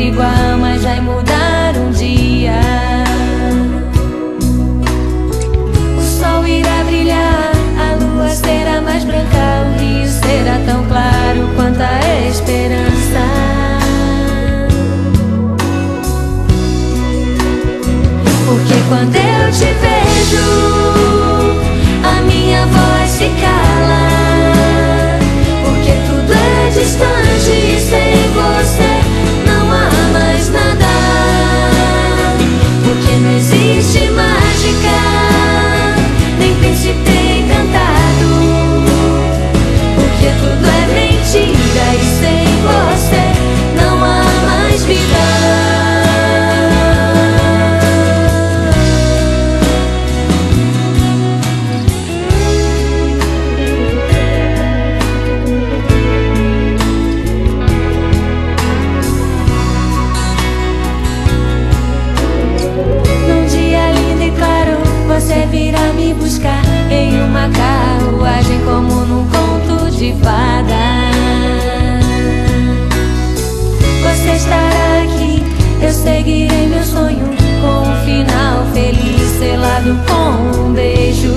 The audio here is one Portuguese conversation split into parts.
igual, mas vai mudar um dia. O sol irá brilhar, a lua será mais branca, o rio será tão claro quanto a esperança. Porque quando eu te vejo, a minha voz se cala. Porque tudo é distante e sem você não há mais nada. Porque não existe mágica, nem príncipe encantado. Porque tudo é mentira e sem você não há mais vida. Você virá me buscar em uma carruagem como num conto de fada. Você estará aqui, eu seguirei meu sonho com um final feliz selado com um beijo.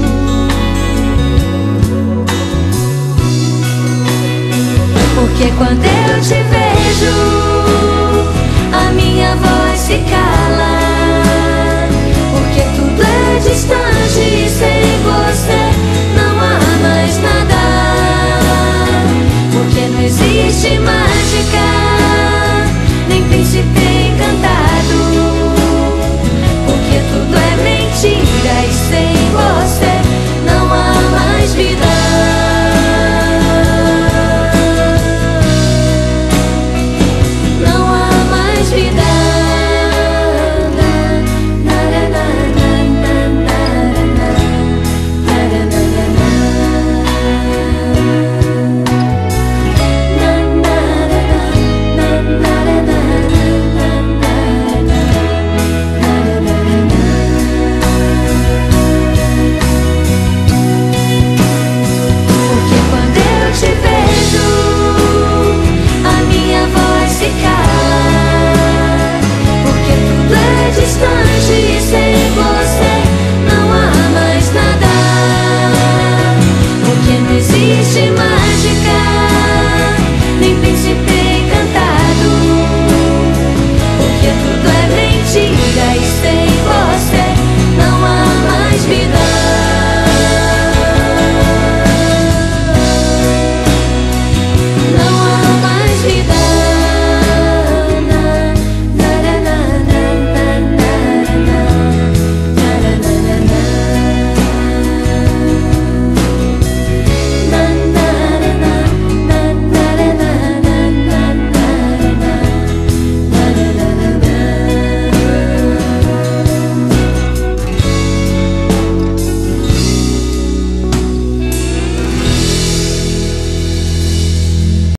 Porque quando eu te vejo,